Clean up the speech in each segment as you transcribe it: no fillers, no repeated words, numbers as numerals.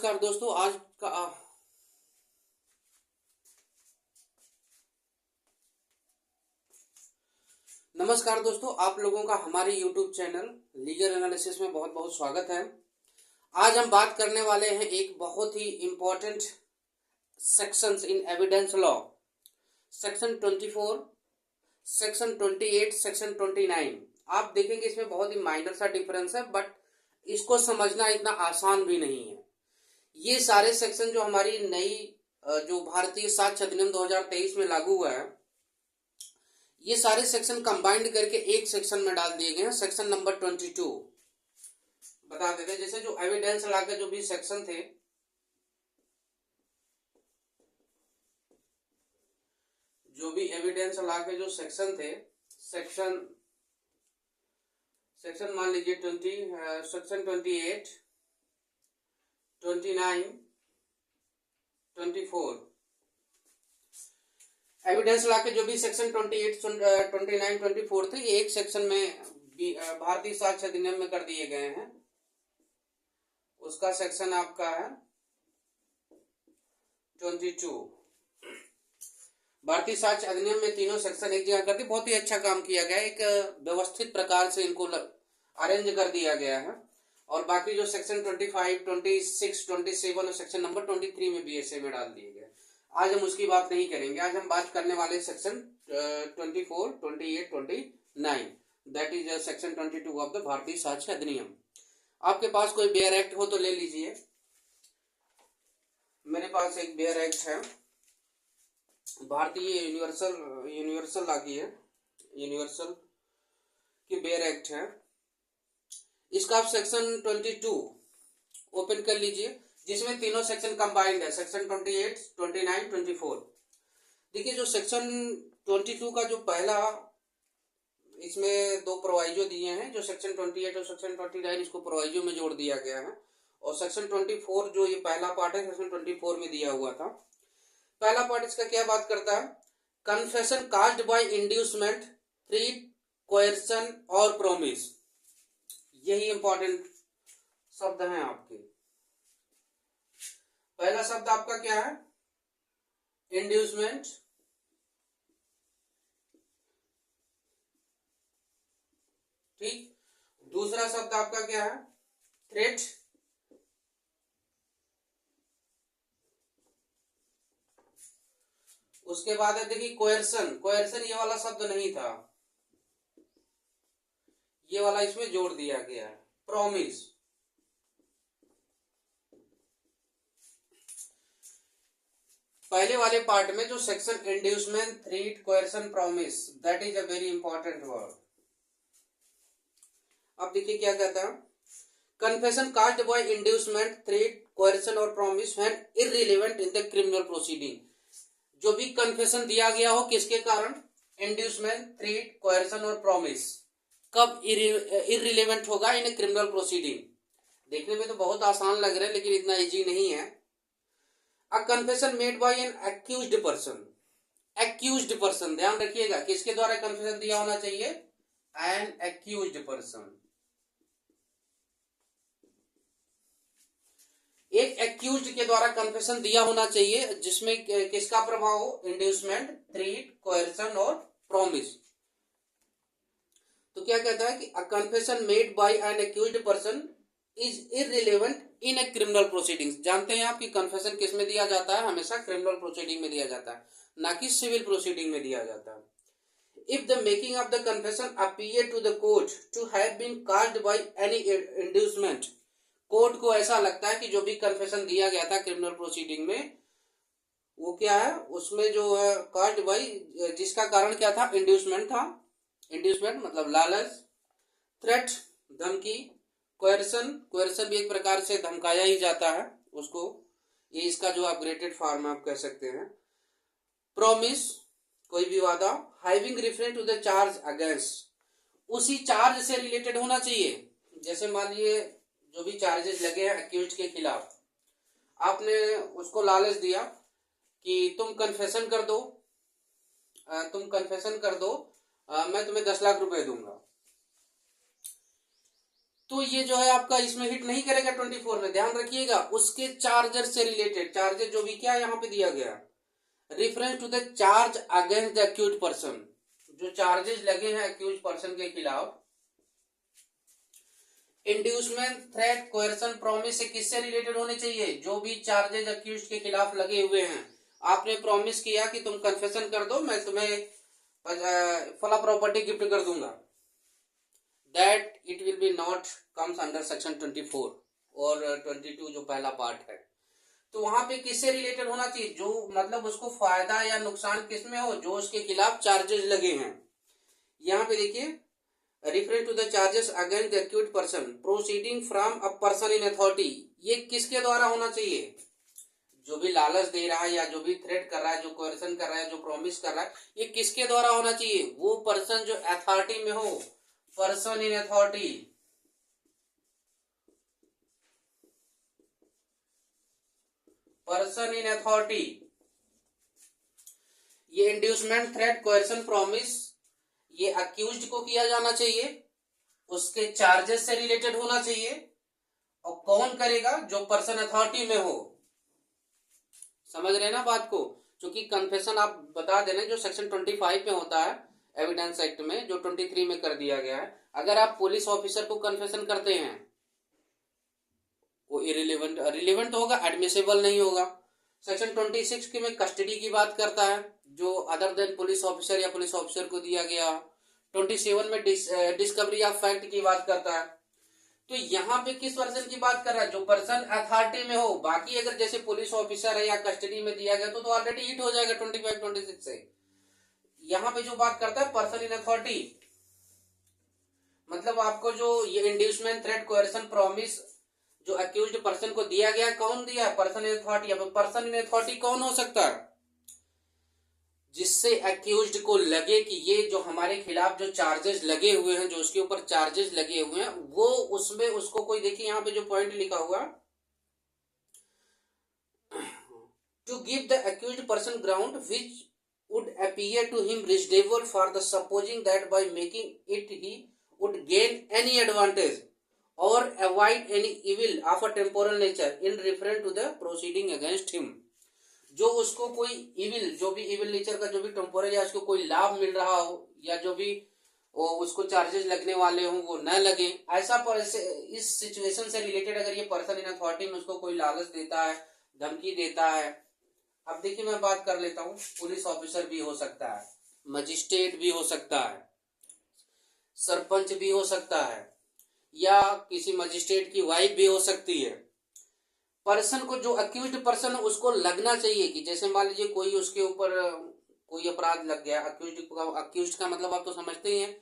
नमस्कार दोस्तों। आप लोगों का हमारे YouTube चैनल लीगल एनालिसिस में बहुत बहुत स्वागत है। आज हम बात करने वाले हैं एक बहुत ही important sections in evidence law, section 24, section 28, section 29। आप देखेंगे इसमें बहुत ही माइनर सा डिफरेंस है, बट इसको समझना इतना आसान भी नहीं है। ये सारे सेक्शन जो हमारी नई जो भारतीय साक्ष्य अधिनियम 2023 में लागू हुआ है, ये सारे सेक्शन कंबाइंड करके एक सेक्शन में डाल दिए गए हैं। सेक्शन नंबर 22 बता देते हैं। जैसे जो एविडेंस लॉ के जो भी सेक्शन थे, सेक्शन मान लीजिए 20, सेक्शन 28, 29, 24। एविडेंस लॉ के जो भी सेक्शन 28, 29, 24 थे, ये एक सेक्शन में भारतीय साक्ष्य अधिनियम में कर दिए गए हैं। उसका सेक्शन आपका है 22। भारतीय साक्ष्य अधिनियम में तीनों सेक्शन एक जगह कर दी। बहुत ही अच्छा काम किया गया, एक व्यवस्थित प्रकार से इनको अरेंज कर दिया गया है। और बाकी जो सेक्शन 25, 26, 27 और सेक्शन नंबर 23 में भी ऐसे में डाल दिए गए। आज हम उसकी बात नहीं करेंगे। आज हम बात करने वाले section 24, 28, 29, that is section 22 of the भारतीय साक्ष्य अधिनियम। आपके पास कोई बेयर एक्ट हो तो ले लीजिए। मेरे पास एक बेयर एक्ट है, भारतीय यूनिवर्सल लॉ की है, यूनिवर्सल की बेयर एक्ट है। इसका आप सेक्शन 22 ओपन कर लीजिए, जिसमें तीनों सेक्शन कंबाइंड है, सेक्शन 28, 29, 24। देखिए जो सेक्शन 22 का जो पहला, इसमें दो प्रोवाइजो दिए हैं। जो सेक्शन 28 और सेक्शन 29 इसको प्रोवाइजो में जोड़ दिया गया है। और सेक्शन 24 जो ये पहला पार्ट है, सेक्शन 24 में दिया हुआ था। पहला पार्ट इसका क्या बात करता है? Confession caused by inducement, threat, coercion और प्रोमिस। यही इंपॉर्टेंट शब्द हैं आपके। पहला शब्द आपका क्या है? इंड्यूसमेंट, ठीक। दूसरा शब्द आपका क्या है? थ्रेट। उसके बाद है देखिए कोएर्सन। कोएर्सन ये वाला शब्द नहीं था, ये वाला इसमें जोड़ दिया गया है। प्रॉमिस, पहले वाले पार्ट में जो section inducement, threat, coercion, promise, that is a very important word. अब देखिए क्या कहता है? Confession caused by inducement, threat, coercion और promise when irrelevant in the criminal proceeding. जो भी कन्फेशन दिया गया हो किसके कारण? इंड्यूसमेंट, थ्रेट, कोएर्सन और प्रॉमिस, कब इररिलेवेंट होगा? In criminal proceeding. देखने में तो बहुत आसान लग रहा है, लेकिन इतना इजी नहीं है। अ confession made by N accused person, accused person, ध्यान रखिएगा, किसके द्वारा कन्फेशन दिया होना चाहिए? N accused person. एक एक्यूज्ड के द्वारा कन्फेशन दिया होना चाहिए, जिसमें किसका प्रभाव हो? इंड्यूसमेंट, थ्रेट, कोएर्सन और प्रॉमिस। तो क्या कहता है कि अ confession made by N accused person is irrelevant in a criminal proceedings. जानते हैं आप कि कन्फेशन किस में दिया जाता है? हमेशा क्रिमिनल प्रोसीडिंग में दिया जाता है, ना कि सिविल प्रोसीडिंग में दिया जाता है। If the making of the confession appear to the court to have been caused by any inducement, court को ऐसा लगता है कि जो भी कन्फेशन दिया गया था क्रिमिनल प्रोसीडिंग में, वो क्या है? उसमें जो है कास्ड बाय, जिसका कारण क्या था? इंड्यूसमेंट था। इंड्यूसमेंट मतलब लालच, थ्रेट धमकी, कोएर्सन, कोएर्सन भी एक प्रकार से धमकाया ही जाता है उसको, ये इसका जो अपग्रेडेड फॉर्म आप कह सकते हैं। प्रॉमिस कोई भी वादा, having reference to the charge against, उसी चार्ज से रिलेटेड होना चाहिए। जैसे मान लीजिए जो भी चार्जेस लगे हैं अक्यूज्ड के खिलाफ, आपने उसको लालच दिया कि तुम कन्फेशन कर दो, मैं तुम्हें 10 लाख रुपए दूंगा। तो ये जो है आपका इसमें हिट नहीं करेगा 24 में, ध्यान रखिएगा। उसके चार्जर से रिलेटेड, चार्जर जो भी क्या यहाँ पे दिया गया, reference to the charge against the accused person, जो चार्जेस लगे हैं अक्यूज पर्सन के खिलाफ, इंड्यूसमेंट, थ्रेट, कोयर्सन, प्रॉमिस से किससे रिलेटेड होने चाहिए, जो भी चार्जेस अक्यूज के खिलाफ लगे हुए हैं। आपने प्रॉमिस किया कि तुम कन्फेशन कर दो, मैं तुम्हें फला प्रॉपर्टी गिफ्ट कर दूंगा, that it will be not comes under section 24 और 22 जो पहला पार्ट है। तो वहां पे किससे रिलेटेड होना चाहिए, जो मतलब उसको फायदा या नुकसान किसमें हो, जो उसके खिलाफ चार्जेस लगे हैं। यहाँ पे देखिए, reference to the charges against the accused person proceeding from a person in authority, ये किसके द्वारा होना चाहिए, जो भी लालच दे रहा है या जो भी थ्रेट कर रहा है, जो कोएर्सन कर रहा है, जो प्रॉमिस कर रहा है, ये किसके द्वारा होना चाहिए, वो पर्सन जो अथॉरिटी में हो, person in authority. Person in authority, ये इंड्यूसमेंट, थ्रेट, कोएर्सन, प्रॉमिस ये अक्यूज्ड को किया जाना चाहिए, उसके चार्जेस से रिलेटेड होना चाहिए, और कौन करेगा, जो पर्सन अथॉरिटी में हो। समझ रहे ना बात को, क्योंकि कन्फेशन आप बता देना जो सेक्शन 25 में होता है एविडेंस एक्ट में, जो 23 में कर दिया गया है, अगर आप पुलिस ऑफिसर को कन्फेशन करते हैं वो इरिलेवेंट रिलेवेंट होगा, एडमिसेबल नहीं होगा। सेक्शन 26 के में कस्टडी की बात करता है, जो अदर देन पुलिस ऑफिसर या पुलिस ऑफिसर को दिया गया। 27 में डिस्कवरी ऑफ फैक्ट की बात करता है। तो यहाँ पे किस पर्सन की बात कर रहा है, जो पर्सन अथॉरिटी में हो। बाकी अगर जैसे पुलिस ऑफिसर है या कस्टडी में दिया गया तो ऑलरेडी हिट हो जाएगा 25-26 से। यहाँ पे जो बात करता है पर्सन इन अथॉरिटी, मतलब आपको जो ये इंड्यूसमेंट, थ्रेट, कोएर्सन, प्रॉमिस जो अक्यूज्ड पर्सन को दिया गया, कौन दिया है, पर्सन इन अथॉरिटी। अब पर्सन इन अथॉरिटी कौन हो सकता है, जिससे अक्यूज्ड को लगे कि ये जो हमारे खिलाफ जो चार्जेस लगे हुए हैं, जो उसके ऊपर चार्जेस लगे हुए हैं, वो उसमें उसको कोई, देखिए यहाँ पे जो पॉइंट लिखा हुआ, to give the accused person ground which would appear to him reasonable for the supposing that by making it he would gain any advantage or avoid any evil of a temporal nature in reference to the proceeding against him। जो उसको कोई evil, जो भी evil nature का जो भी temporal या उसको कोई लाभ मिल रहा हो, या जो भी उसको चार्जेस लगने वाले हो वो न लगे, ऐसा पर इस सिचुएशन से रिलेटेड अगर ये पर्सन इन अथॉरिटी में उसको कोई लालच देता है, धमकी देता है। अब देखिए मैं बात कर लेता हूँ, पुलिस ऑफिसर भी हो सकता है, मजिस्ट्रेट भी हो सकता है, सरपंच भी हो सकता है, या किसी मजिस्ट्रेट की वाइफ भी हो सकती है। पर्सन को, जो अक्यूज्ड पर्सन उसको लगना चाहिए कि जैसे मान लीजिए कोई उसके ऊपर कोई अपराध लग गया, अक्यूज्ड का मतलब आप तो समझते ही हैं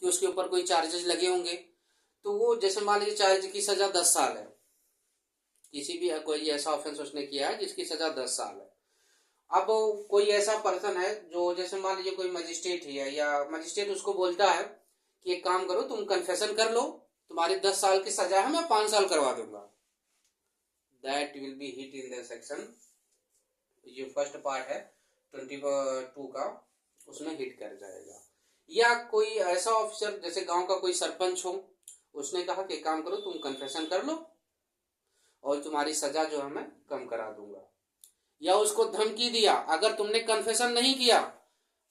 कि उसके ऊपर कोई चार्जेस लगे होंगे। तो वो जैसे मान लीजिए चार्ज की सजा 10 साल है, किसी भी कोई ऐसा ऑफेंस उसने किया है जिसकी सजा 10 साल है। अब कोई ऐसा पर्सन है जो जैसे मान लीजिए कोई मजिस्ट्रेट ही है, या मजिस्ट्रेट उसको बोलता है कि एक काम करो, तुम कन्फेशन कर लो, तुम्हारी 10 साल की सजा है, मैं 5 साल करवा दूंगा, that will be hit in the section, ये फर्स्ट पार्ट है 22 का, उसमें हिट कर जाएगा। या कोई ऐसा ऑफिसर जैसे गांव का कोई सरपंच हो, उसने कहा कि काम करो, तुम कन्फेशन कर लो और तुम्हारी सजा जो है मैं कम करा दूंगा। या उसको धमकी दिया, अगर तुमने कन्फेशन नहीं किया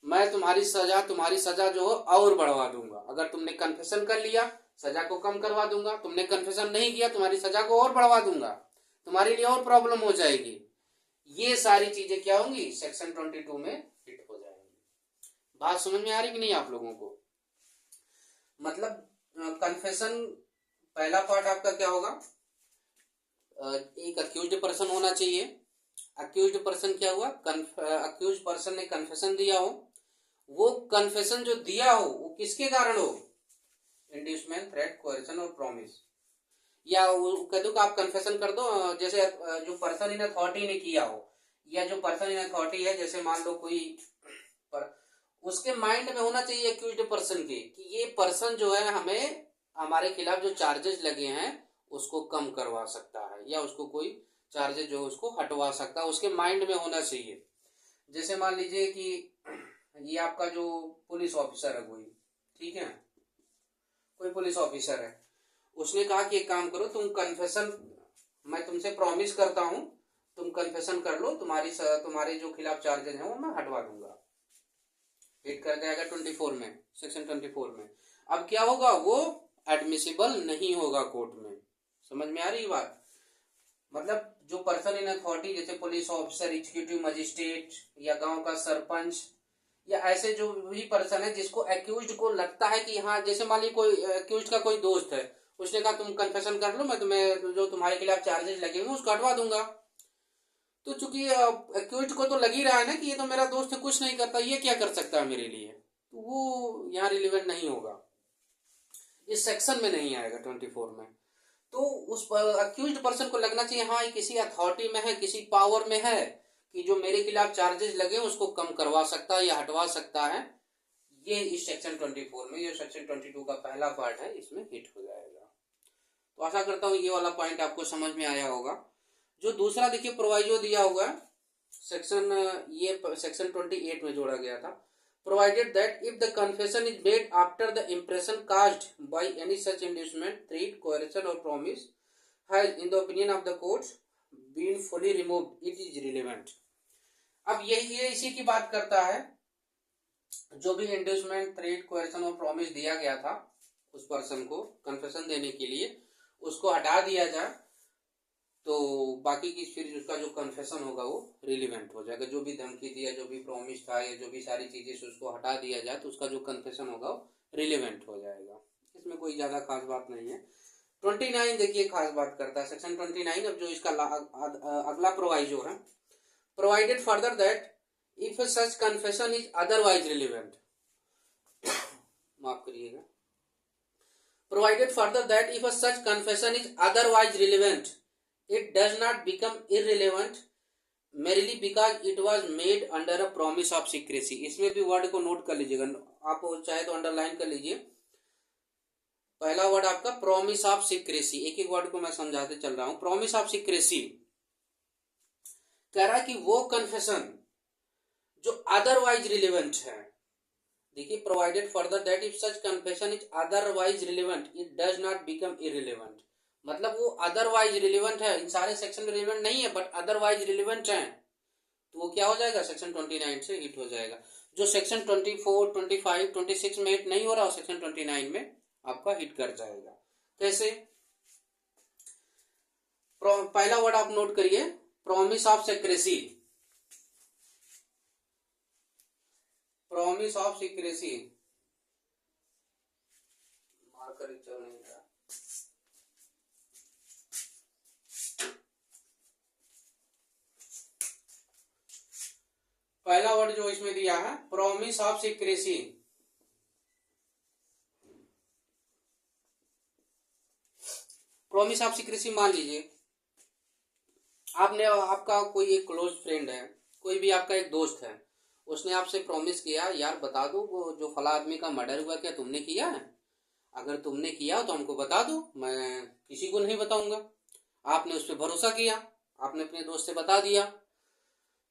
मैं तुम्हारी सजा जो हो और बढ़वा दूंगा, अगर तुमने कन्फेशन कर लिया सजा को कम करवा दूंगा, तुमने कन्फेशन नहीं किया तुम्हारी सजा को और बढ़वा दूंगा, तुम्हारे लिए और प्रॉब्लम हो जाएगी। ये सारी चीजें क्या होंगी, सेक्शन 22 में हिट हो जाएंगी। बात समझ में आ रही कि नहीं आप लोगों को। मतलब कन्फेशन पहला पार्ट आपका क्या होगा, एक अक्यूज्ड पर्सन होना चाहिए। अक्यूज्ड पर्सन क्या हुआ, अक्यूज्ड पर्सन ने कन्फेशन दिया हो, वो कन्फेशन जो दिया हो वो किसके कारण हो, इंड्यूसमेंट, थ्रेट, कोएर्सन और प्रॉमिस। या कह दो कि आप कन्फेशन कर दो, जैसे जो पर्सन इन अथॉरिटी ने किया हो, या जो पर्सन इन अथॉरिटी है, जैसे मान लो कोई उसके माइंड में होना चाहिए अक्यूज्ड पर्सन के कि ये पर्सन जो है हमें हमारे खिलाफ जो चार्जेस लगे हैं उसको कम करवा सकता है, या उसको कोई चार्जेस जो उसको हटवा सकता है, उसके माइंड में होना चाहिए। जैसे मान लीजिए कि ये आपका जो पुलिस ऑफिसर है कोई, ठीक है, कोई पुलिस ऑफिसर है, उसने कहा कि एक काम करो, तुम कन्फेशन, मैं तुमसे प्रॉमिस करता हूं, तुम कन्फेशन कर लो, तुम्हारे जो खिलाफ चार्जेस हैं वो मैं हटवा दूंगा। हिट कर जाएगा 24 में, सेक्शन 24 में। अब क्या होगा, वो एडमिसिबल नहीं होगा कोर्ट में। समझ में आ रही बात? मतलब जो पर्सन इन अथॉरिटी, जैसे पुलिस ऑफिसर, एग्जीक्यूटिव मजिस्ट्रेट या गांव का सरपंच, या ऐसे जो भी पर्सन है जिसको एक्यूज्ड को लगता है कि हाँ, जैसे मान ली कोई एक्यूज्ड का कोई दोस्त है, उसने कहा तुम कन्फेशन कर लो, मैं तुम्हें जो तुम्हारे खिलाफ चार्जेस लगे हुए उसको हटवा दूंगा। तो चूंकि एक्यूज्ड को तो लग ही रहा है ना कि ये तो मेरा दोस्त है, कुछ नहीं करता, ये क्या कर सकता है मेरे लिए, तो वो यहाँ रिलेवेंट नहीं होगा, इस सेक्शन में नहीं आएगा 24 में। तो उस अक्यूज्ड पर्सन को लगना चाहिए हाँ, ये किसी अथॉरिटी में है, किसी पावर में है कि जो मेरे खिलाफ चार्जेस लगे उसको कम करवा सकता है या हटवा सकता है। ये इस सेक्शन 24 में, ये सेक्शन 22 का पहला पार्ट है, इसमें हिट हो जाएगा। तो आशा करता हूँ ये वाला पॉइंट आपको समझ में आया होगा। जो दूसरा देखिए प्रोवाइजो दिया हुआ है सेक्शन, ये सेक्शन 28 में जोड़ा गया था। Provided that if the confession is made after the impression caused by any such inducement, threat, coercion और promise has in the opinion of the court been fully removed, it is relevant. अब ये इसी की बात करता है, जो भी इंड्यूसमेंट, थ्रेट, कोएर्शन और प्रॉमिस दिया गया था उस पर्सन को कन्फेशन देने के लिए, उसको हटा दिया जाए तो बाकी की फिर उसका जो कन्फेशन होगा वो रिलीवेंट हो जाएगा। जो भी धमकी दिया, जो भी प्रॉमिस था, या जो भी सारी चीजें से उसको हटा दिया जाए तो उसका जो कन्फेशन होगा वो रिलीवेंट हो जाएगा। इसमें कोई ज्यादा खास बात नहीं है। 29 देखिए खास बात करता है सेक्शन 29। अब जो इसका अगला प्रोवाइजो है, provided further that if such confession is otherwise relevant, माफ करिएगा, provided further that if such confession is otherwise relevant, it does not become irrelevant merely because it was made under a promise of secrecy। इसमें भी word को note कर लीजिएगा, आप चाहे तो अंडरलाइन कर लीजिए। पहला वर्ड आपका प्रॉमिस ऑफ सिक्रेसी, एक एक वर्ड को मैं समझाते चल रहा हूं। प्रॉमिस ऑफ सिक्रेसी कह रहा है कि वो कन्फेशन जो अदरवाइज रिलेवेंट है, देखिए provided further that if such confession is otherwise relevant, it does not become irrelevant. मतलब वो अदरवाइज रिलेवेंट है, इन सारे सेक्शन में रिलेवेंट नहीं है बट अदरवाइज रिलेवेंट है, तो वो क्या हो जाएगा, सेक्शन 29 से हिट हो जाएगा। जो सेक्शन 24, 25, 26 में हिट नहीं हो रहा, सेक्शन 29 में आपका हिट कर जाएगा। कैसे? पहला वर्ड आप नोट करिए, promise of secrecy. Promise of secrecy marker चल नहीं रहा। पहला वर्ड जो इसमें दिया है promise of secrecy, promise of secrecy मान लीजिए आपने, आपका कोई एक क्लोज फ्रेंड है, कोई भी आपका एक दोस्त है, उसने आपसे प्रॉमिस किया यार बता दो वो जो फला आदमी का मर्डर हुआ क्या तुमने किया है, अगर तुमने किया तो हमको बता दो, मैं किसी को नहीं बताऊंगा। आपने उस पर भरोसा किया, आपने अपने दोस्त से बता दिया,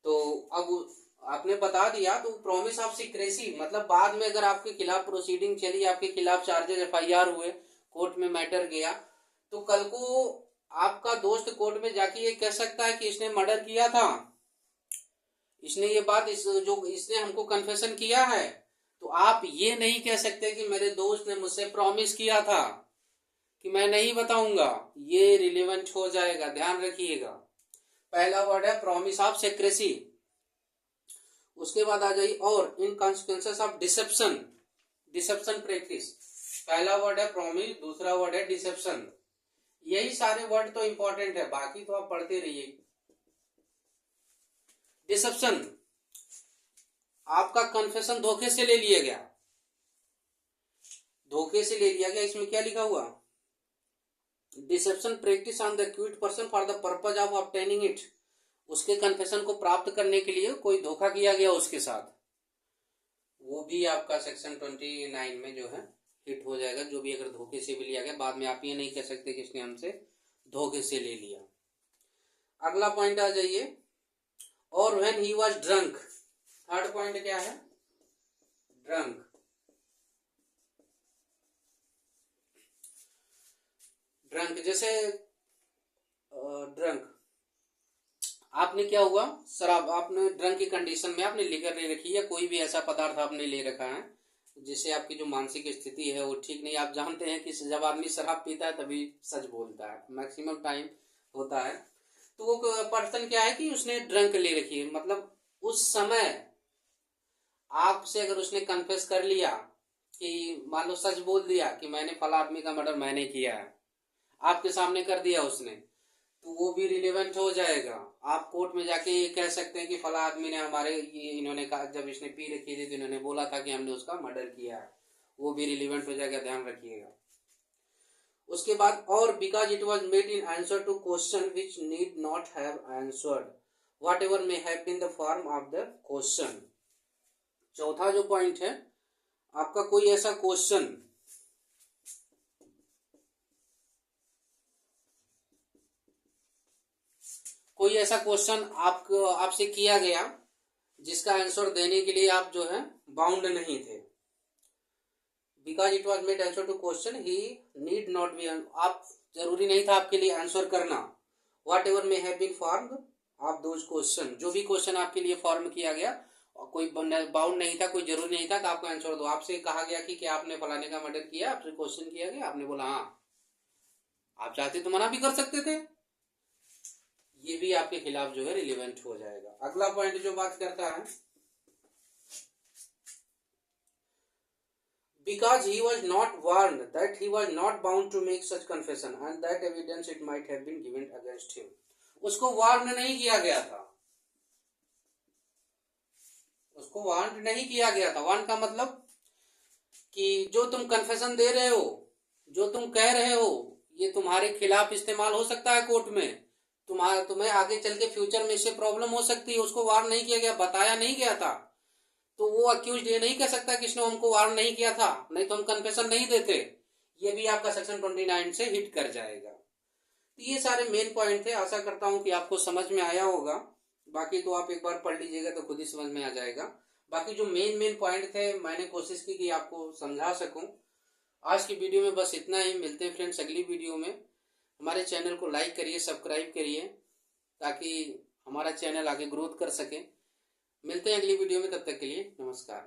तो अब आपने बता दिया तो प्रॉमिस ऑफ सिक्रेसी मतलब बाद में अगर आपके खिलाफ प्रोसीडिंग चली, आपके खिलाफ चार्जेस FIR हुए, कोर्ट में मैटर गया, तो कल को आपका दोस्त कोर्ट में जाके ये कह सकता है कि इसने मर्डर किया था, इसने ये बात इसने हमको कन्फेशन किया है, तो आप ये नहीं कह सकते कि मेरे दोस्त ने मुझसे प्रॉमिस किया था कि मैं नहीं बताऊंगा, ये रिलेवेंट हो जाएगा, ध्यान रखिएगा। पहला वर्ड है प्रॉमिस ऑफ सिक्रेसी। उसके बाद आ जाइए और in consequences of deception, deception practice. पहला वर्ड है प्रॉमिस, दूसरा वर्ड है डिसेप्शन। यही सारे वर्ड तो इंपॉर्टेंट है, बाकी तो आप पढ़ते रहिए। डिसेप्शन, आपका कन्फेशन धोखे से ले लिया गया, धोखे से ले लिया गया, इसमें क्या लिखा हुआ, deception practice on the accused person for the purpose of obtaining it, उसके कन्फेशन को प्राप्त करने के लिए कोई धोखा किया गया उसके साथ, वो भी आपका सेक्शन 29 में जो है हिट हो जाएगा। जो भी अगर धोखे से भी लिया गया, बाद में आप ये नहीं कह सकते कि इसने हमसे धोखे से ले लिया। अगला पॉइंट आ जाइए, और when he was drunk. Third point क्या है, ड्रंक। ड्रंक, जैसे ड्रंक, आपने क्या हुआ, शराब आपने ड्रंक की कंडीशन में आपने लिकर ले रखी है, कोई भी ऐसा पदार्थ आपने ले रखा है जिससे आपकी जो मानसिक स्थिति है वो ठीक नहीं। आप जानते हैं कि जब आदमी शराब पीता है तभी सच बोलता है, मैक्सिमम टाइम होता है। तो वो पर्सन क्या है कि उसने ड्रंक ले रखी है, मतलब उस समय आपसे अगर उसने कन्फेस कर लिया कि मान लो सच बोल दिया कि मैंने फला आदमी का मर्डर मैंने किया है, आपके सामने कर दिया उसने, तो वो भी रिलेवेंट हो जाएगा। आप कोर्ट में जाके ये कह सकते हैं कि फला आदमी ने हमारे ये इन्होंने कहा, जब इसने पी रखी थी तो इन्होंने बोला था कि हमने उसका मर्डर किया है, वो भी रिलेवेंट हो जाएगा, ध्यान रखिएगा। उसके बाद और because it was made in answer to question which need not have answered whatever may have been the form of the question. चौथा जो पॉइंट है आपका, कोई ऐसा क्वेश्चन आपसे किया गया जिसका आंसर देने के लिए आप जो है बाउंड नहीं थे। Because it was made answer to question he need not be, आप जरूरी नहीं था आपके लिए आंसर करना। Whatever may have been formed of those question, जो भी क्वेश्चन आपके लिए फॉर्म किया गया, और कोई बाउंड नहीं था, कोई जरूरी नहीं था कि आपको आंसर दो। आपसे कहा गया कि क्या आपने फलाने का मर्डर किया, आपसे क्वेश्चन किया गया, आपने बोला हाँ, आप चाहते तो मना भी कर सकते थे, ये भी आपके खिलाफ जो है रिलेवेंट हो जाएगा। अगला पॉइंट जो बात करता है, because he was not warned that he was not bound to make such confession and that evidence it might have been given against him। उसको वार्न नहीं किया गया था, उसको वार्न नहीं किया गया था। वार्न का मतलब कि जो तुम कन्फेशन दे रहे हो, जो तुम कह रहे हो, ये तुम्हारे खिलाफ इस्तेमाल हो सकता है कोर्ट में, तुम्हें आगे चल के फ्यूचर में इससे प्रॉब्लम हो सकती है। उसको वार्न नहीं किया गया, बताया नहीं गया था, तो वो अक्यूज ये नहीं कह सकता कि इसने हमको वार्न नहीं किया था, नहीं तो हम कन्फेशन नहीं देते। ये भी आपका सेक्शन 29 से हिट कर जाएगा। तो ये सारे मेन पॉइंट थे, आशा करता हूं कि आपको समझ में आया होगा। बाकी तो आप एक बार पढ़ लीजिएगा तो खुद ही समझ में आ जाएगा। बाकी जो मेन पॉइंट थे मैंने कोशिश की कि आपको समझा सकूं। आज की वीडियो में बस इतना ही। मिलते हैं फ्रेंड्स अगली वीडियो में। हमारे चैनल को लाइक करिए, सब्सक्राइब करिए, ताकि हमारा चैनल आगे ग्रोथ कर सके। मिलते हैं अगली वीडियो में, तब तक के लिए नमस्कार।